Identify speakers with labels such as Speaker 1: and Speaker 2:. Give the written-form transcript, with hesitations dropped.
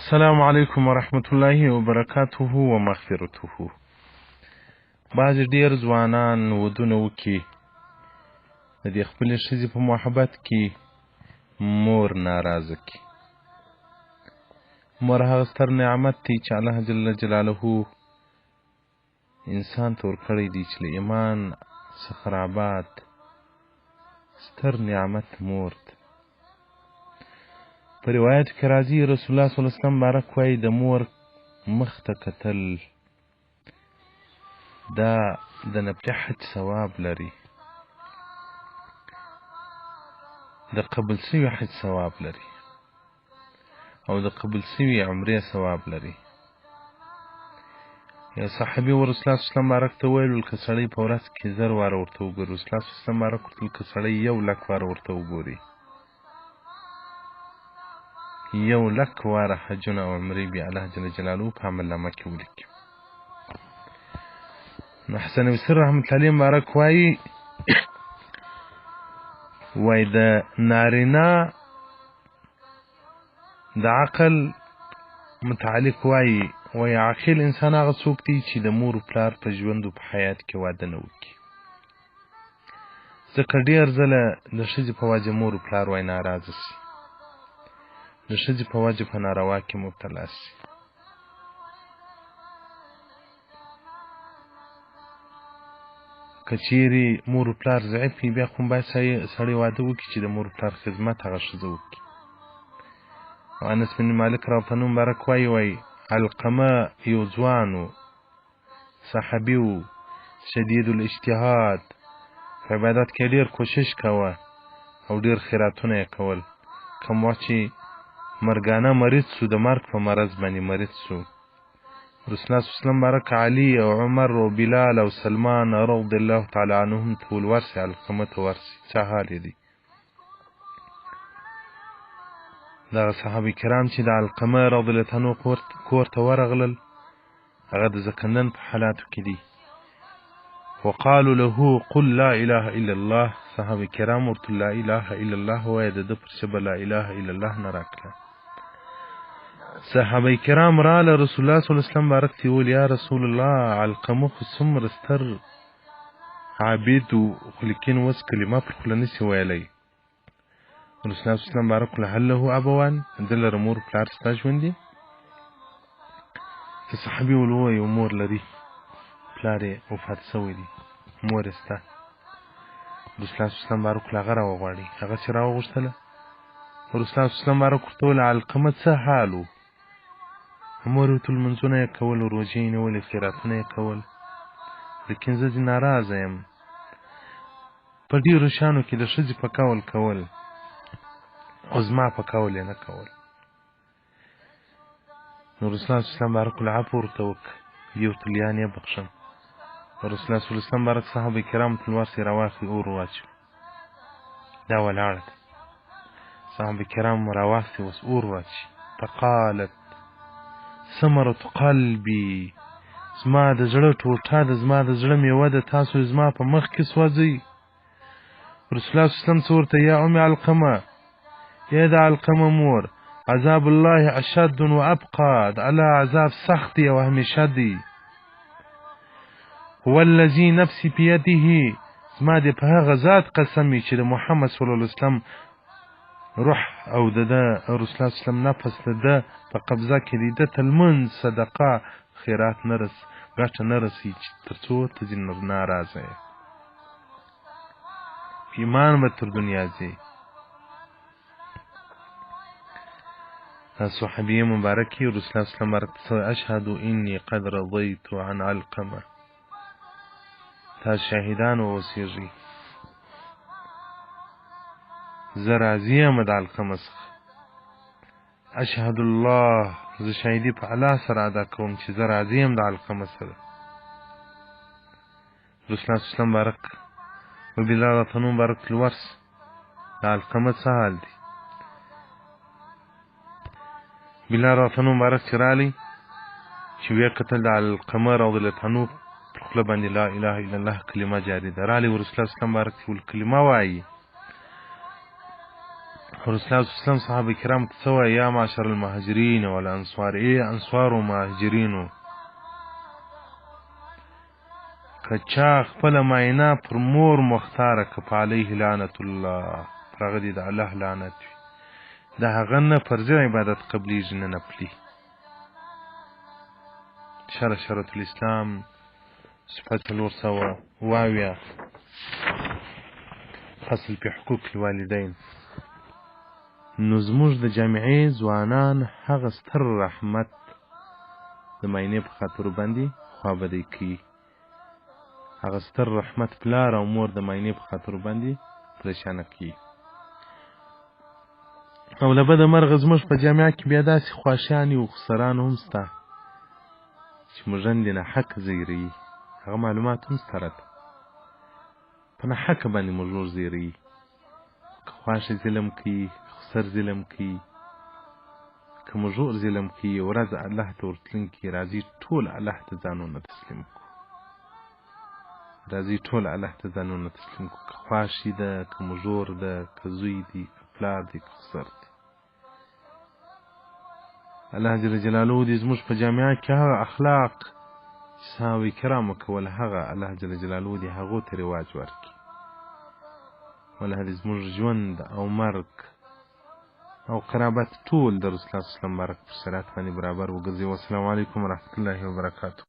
Speaker 1: السلام علیکم ورحمت الله وبرکاته ومغفرته. بعض ډیر ځوانان ودونه وکي د دې خپلې ښځې په محبت کې مور ناراضه کی. مور هغه ستر نعمت دی چې الله جل جلاله انسان ته ورکړی دی چې له ایمان څخه راباد ستر نعمت مور ده. په روایت کې راځي رسول الله صلی الله علیه وسلم بارک وایي د مور مخ ته کتل دا د نفل حج ثواب لري، د قبول سوي حج ثواب لري او د قبول سوي عمرې ثواب لري. یو صحابي رسول الله صلی الله علیه وسلم بارک ته ویل که سړی په ورځ کې 1000 واره ورته وګوري، رسول الله صلی الله علیه وسلم بارک ورته که سړی 1,00,000 واره ورته وګوري، 1,00,000 واره حجونه او عمرې بیا الله جل جلاله په عملنامه کې ولیکي. نو حسن بصري رحمت الله علیه مبارک وایي د نارینه د عقل متعلق وایي عاقل انسان هغه څوک دی چې د مور و پلار په ژوند و په حیات کې واده نه وکړي، ځکه ډېر ځله د ښځې په وجه مور و پلار وایي ناراضه سي، د ښځې په وجه په ناروا کې مبتلا سي. که چیرې مور و پلار ضعیف وي بیا خو باید سړی واده وکړي چې د مور و پلار خدمت هغه ښځه وکړي. او انس بن مالک رضی الله عنه مبارک وایي علقمه یو ځوان و صحابي و شدید الاجتهاد، په عبادت کې ډېر کوشش کوه او ډېر خیراتونه یې کول. کوم وخت چې مرګانه مریض سو، د مرګ په مرض باندې مریض سو، رسول الله صلی الله علیه وسلم بارک علي او عمر او بلال او سلمان رضی الله تعالی عنهم ټول ورسي علقمه ته ورسي څه حال یې دی. دغه صحابه کرام چې د علقمه رضی الله عنه کور ته ورغلل هغه د زکندن په حالاتو کې دي. وقالوا له قل لا اله الا الله، صحابه کرام ورته لا اله الا الله وایي، د ده پر ژبه لا اله الا الله نه راکړه. صحابه کرام راله رسول الله صلی الله علیه وسلم بارک ته ویل یا رسول الله علقمه خو څومره ستر عابد و خو لیکن اوس کلمه پر خوله نسي ویلی. رسول الله صلی الله علیه وسلم بارک له هل له ابوان، ده لره مور پلار ستا ژوند دی؟ که صحابي ول ووایي مور لري پلار یې وفات سوی دی، مور یې سته. رسول الله صلی الله علیه وسلم بارک له هغه راوغواړي. هغه چې راوغوښتله رسول الله صلی الله علیه وسلم بارک ورته وویل علقمه څه حال و؟ مور ورته لمونځونه یې کول، روژې یې نیولې، خیراتونه یې کول، لیکن زه ځینې ناراضه یم په ډېرو شیانو کې د ښځې په قول کول او زما په قول یې نه کول. نو رسول الله صلی الله علیه وسلم بارک له عفو ورته وکړه، یو تلیان یې بخښم. رسول الله صلی الله علیه وسلم بارک صحابه کرامو تلوار سې راواخلي اور واچوي، دا ولاړه ده. صحابه کرام راواخلي اوس اور واچي. فقالت ثمرة قلبي، زما د زړه ټوټه ده، زما د زړه میوه ده، تاسو زما په مخ کې سوځئ. رسول الله صلی الله علیه وسلم څه ورته یا ام علقمه، یا د علقمه مور، عذاب الله اشد و ابقى، د الله عذاب سخت دی او همیشه دی. هو الذي نفسي بيده، زما دې په هغه ذات قسم چې د محمد صلی الله علیه وسلم روح او د رسول الله صلی الله علیه وسلم نفس د ده په قبضه کې دی، ده ته لمونځ صدقه خیرات ګټه نه رسي تر څو ته ځینې ناراضه یې، ایمان به تر دنیا ځي. صحابي مبارکي رسول الله صلی الله علیه وسلم بارک اشهد اني قد رضيت عن علقمه، تا شاهدان واوسیږي زه راضي یم د علقمه څخه. اشهد الله، زه شاهدي په الله سره ادا کوم چې زه راضي یم د علقمه سره. رسول الله صلی الله علیه وسلم بارک و بلال رضی الله عنه بارک الورس، د علقمه څه حال دی؟ بلال رضی الله عنه بارک چې رالی چې ویې کتل د علقمه رضی الله عنه پر خوله باندې لا اله الا الله کلمه جاري ده. رالی رسول الله صلی الله علیه وسلم بارک چې کلمه وایي رسول الله صلی الله علیه وسلم صحابه کرام ته څه وایي؟ یا معاشر المهاجرین والانصار، انصارو مهاجرینو، که چا خپله معاینه پر مور مختاره که فعلیه لعنت الله، پر هغه دې د الله لعنت وي. د هغه نه فرضي عبادت قبلیږي نه نفلي. شرط الاسلام صفحه 408 فصل په حقوق الوالدین. نو زموږ د جامعې ځوانان هغه ستر رحمت د معاینې په خاطر باندې خوابدی کوي. هغه ستر رحمت پلار او مور د معاینې په خاطر باندې پریشانه کوي. او له بده مرغه زموږ په جامعه کې بیا داسې خواشیانې او خسران هم شته چې موږ نه حق زیری. هغه معلومات هم سره ده، په نه حق باندې موږ نور زیری. که خواښ ظلم کوي، خسر ظلم کوي، که مژور ظلم کوي، ورځ الله ته ورتلونکي راځي ټول الله ته ځانونه تسلیم کړو. راځي ټول الله ته ځانونه تسلیم کړو. که خواښ ده، که مژور ده، که زوی دی، که پلار دی، که خسر دی. الله جل جلاله دې زموږ په جامعه کې هغه اخلاق چې صحابه کرامو کول، هغه الله جل جلاله دې هغو ته رواج ورکړي. والله دې زموږ ژوند او مرګ او قرابت ټول د رسول الله صلی الله علیه وسلم بارک په صراط باندې برابر وګرځي. والسلام علیکم ورحمة الله وبرکاته.